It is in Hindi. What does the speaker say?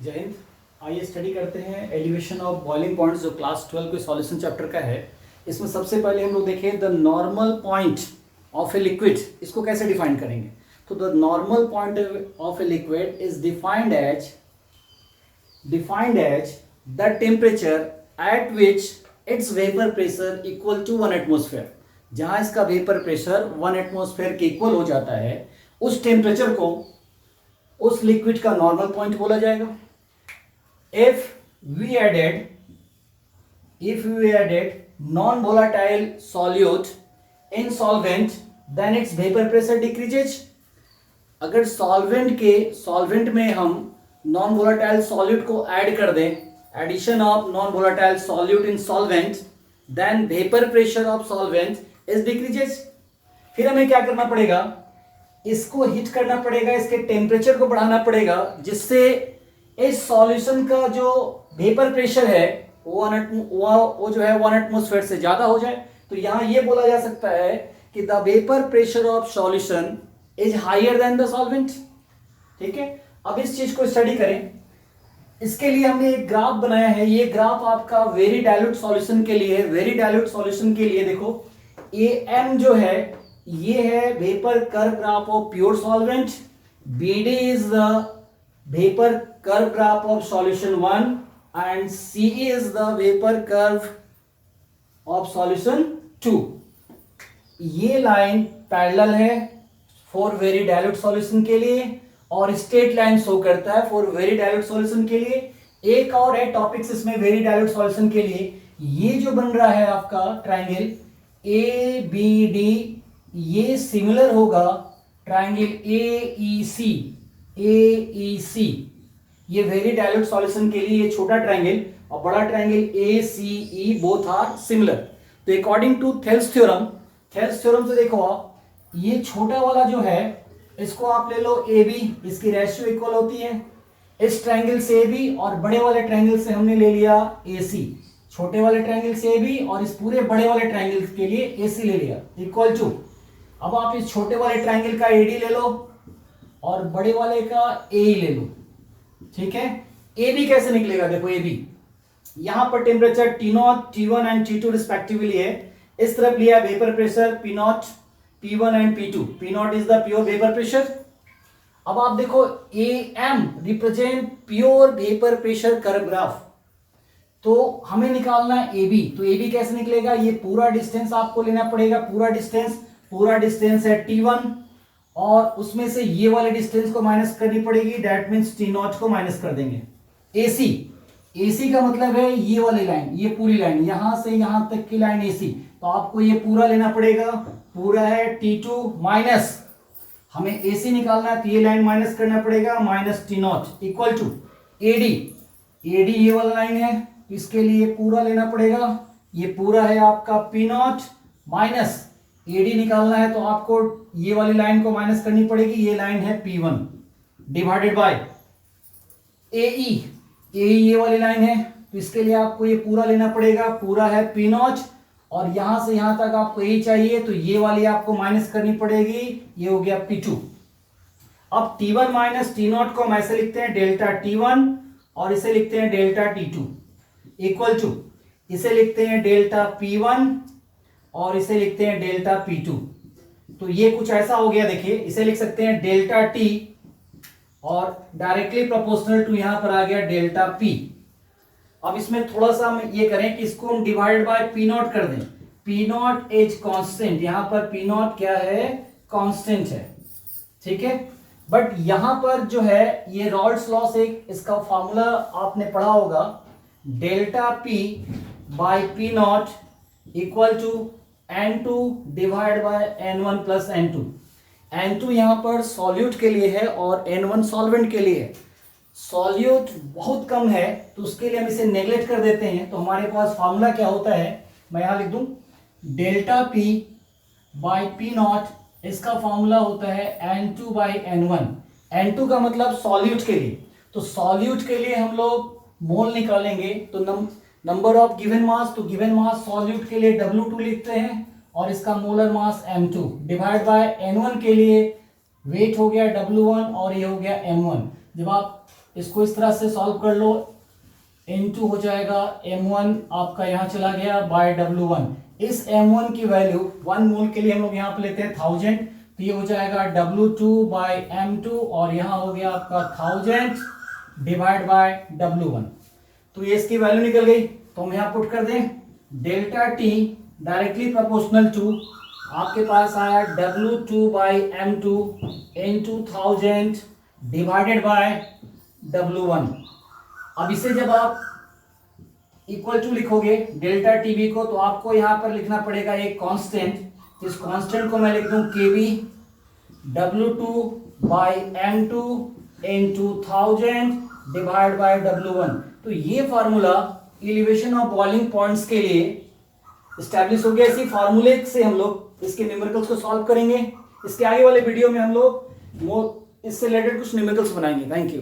जय हिंद। आइए स्टडी करते हैं एलिवेशन ऑफ बॉइलिंग पॉइंट्स जो क्लास 12 के सॉल्यूशन चैप्टर का है। इसमें सबसे पहले हम लोग देखें the normal point of a liquid, इसको कैसे डिफाइन करेंगे। तो the normal point of a liquid is defined as the temperature at which its vapour pressure equal to 1 atmosphere. जहां इसका वेपर प्रेशर 1 एटमोसफेयर के इक्वल हो जाता है, उस टेम्परेचर को उस लिक्विड का नॉर्मल पॉइंट बोला जाएगा। If we added non-volatile solute in solvent, then its vapor pressure decreases। अगर सॉल्वेंट में हम नॉन वोलाटाइल सॉल्यूट को ऐड कर दें, addition of non volatile solute in solvent, then vapour pressure of solvent is decreases. फिर हमें क्या करना पड़ेगा, इसको हीट करना पड़ेगा, इसके टेम्परेचर को बढ़ाना पड़ेगा, जिससे इस सॉल्यूशन का जो वेपर प्रेशर है वो जो है 1 एटमोसफेयर से ज्यादा हो जाए। तो यहां ये बोला जा सकता है कि the vapour pressure of solution is higher than the solvent. ठीक है, अब इस चीज को स्टडी करें। इसके लिए हमने एक ग्राफ बनाया है। ये ग्राफ आपका वेरी डाइल्यूट सॉल्यूशन के लिए है। वेरी डाइल्यूट सॉल्यूशन के लिए देखो, AM जो है ये है vapour curve graph of pure solvent, BD is the vapor curve graph of solution 1 and CE is the vapor curve of solution 2। ये लाइन पैरेलल है फॉर वेरी डाइल्यूट सॉल्यूशन के लिए और स्ट्रेट लाइन शो करता है फॉर वेरी डाइल्यूट सॉल्यूशन के लिए। एक और है टॉपिक्स इसमें वेरी डाइल्यूट सॉल्यूशन के लिए। ये जो बन रहा है आपका ट्राइंगल ABD, ये सिमिलर होगा ट्राइंगल AEC। ये वेरी डाइल्यूट सॉल्यूशन के लिए ये छोटा ट्राइंगल और बड़ा triangle ACE both are similar. तो अकॉर्डिंग टू थेल्स थ्योरम से देखो आप, ये छोटा वाला जो है इसको आप ले लो AB, इसकी रेशियो इक्वल होती है इस ट्राइंगल से AB, और बड़े वाले ट्राइंगल से हमने ले लिया AC। छोटे वाले ट्राइंगल से AB और इस पूरे बड़े वाले ट्राइंगल के लिए AC ले लिया इक्वल टू। अब आप इस छोटे वाले ट्राइंगल का AD ले लो और बड़े वाले का AE ले लो। ठीक है, AB कैसे निकलेगा, देखो AB यहां पर temperature T0, T1 and T2 respectively है। इस तरफ लिया vapour pressure P0, P1 and P2। P0 is the pure vapour pressure. अब आप देखो AM represent pure vapour pressure curve graph. तो हमें निकालना है AB। तो AB कैसे निकलेगा, ये पूरा डिस्टेंस आपको लेना पड़ेगा। पूरा डिस्टेंस है T1 और उसमें से ये वाले डिस्टेंस को माइनस करनी पड़ेगी, दैट मींस T0 को माइनस कर देंगे। AC का मतलब है ये वाली लाइन, ये पूरी लाइन यहां से यहां तक की लाइन AC। तो आपको ये पूरा लेना पड़ेगा, पूरा है T2 माइनस, हमें AC निकालना है तो ये लाइन माइनस करना पड़ेगा, minus T0 equal to AD ये वाला लाइन है, इसके लिए पूरा लेना पड़ेगा। ये पूरा है आपका P0 माइनस AD निकालना है तो आपको ये वाली लाइन को माइनस करनी पड़ेगी, ये लाइन है P1 डिवाइडेड बाय AE ये वाली लाइन है। तो इसके लिए आपको ये पूरा लेना पड़ेगा, पूरा है P0 और यहां से यहां तक आपको AE चाहिए तो ये वाली आपको माइनस करनी पड़ेगी, ये हो गया P2। अब T1 माइनस T0 को हम ऐसे लिखते हैं डेल्टा T1 और इसे लिखते हैं डेल्टा T2 इक्वल टू, इसे लिखते हैं डेल्टा P1 और इसे लिखते हैं डेल्टा P2। तो ये कुछ ऐसा हो गया, देखिए इसे लिख सकते हैं डेल्टा T और डायरेक्टली प्रोपोर्शनल टू यहां पर आ गया डेल्टा P। अब इसमें थोड़ा सा हम ये करें कि इसको हम डिवाइड बाय P0 कर दें। P0 इज कांस्टेंट, यहां पर P0 क्या है, कांस्टेंट है। ठीक है, बट यहां पर जो है ये रॉल्स लॉ से इसका फॉर्मूला आपने पढ़ा होगा, delta P by P0 equal to N2 divide by N1 plus N2। N2 यहां पर सॉल्यूट के लिए है और N1 सॉल्वेंट के लिए है। सॉल्यूट बहुत कम है तो उसके लिए हम इसे नेग्लेक्ट कर देते हैं। तो हमारे पास फॉर्मूला क्या होता है, मैं यहां लिख दूं डेल्टा P बाय P0, इसका फॉर्मूला होता है N2 बाय N1। N2 का मतलब सॉल्यूट के लिए, तो सॉल्यूट के लिए हम लोग मोल निकालेंगे तो नंबर ऑफ गिवन मास, तो गिवन मास सॉल्यूट के लिए W2 लिखते हैं और इसका molar mass M2 divide by N1 के लिए वेट हो गया W1 और ये हो गया M1। जब आप इसको इस तरह से सॉल्व कर लो, N2 हो जाएगा M1 आपका यहां चला गया बाय W1। इस M1 की वैल्यू 1 मोल के लिए हम लोग यहां पे लेते हैं 1000, तो ये हो जाएगा W2 बाय M2 और यहां हो गया आपका 1000 डिवाइड बाय W1। तो ये इसकी वैल्यू निकल गई, तो हम यहां पुट कर दें delta T directly proportional to आपके पास आया W2 by M2 into 1000 divided by W1। अब इसे जब आप इक्वल टू लिखोगे डेल्टा टीबी को, तो आपको यहां पर लिखना पड़ेगा एक कांस्टेंट। इस कांस्टेंट को मैं लिख दूं केबी W2 by M2 into 1000 divide by W1। तो ये formula elevation of boiling points के लिए एस्टैब्लिश हो गया। इसी फॉर्मूले से हम लोग इसके न्यूमेरिकल्स को सॉल्व करेंगे। इसके आगे वाले वीडियो में हम लोग इससे रिलेटेड कुछ न्यूमेरिकल्स बनाएंगे। Thank you.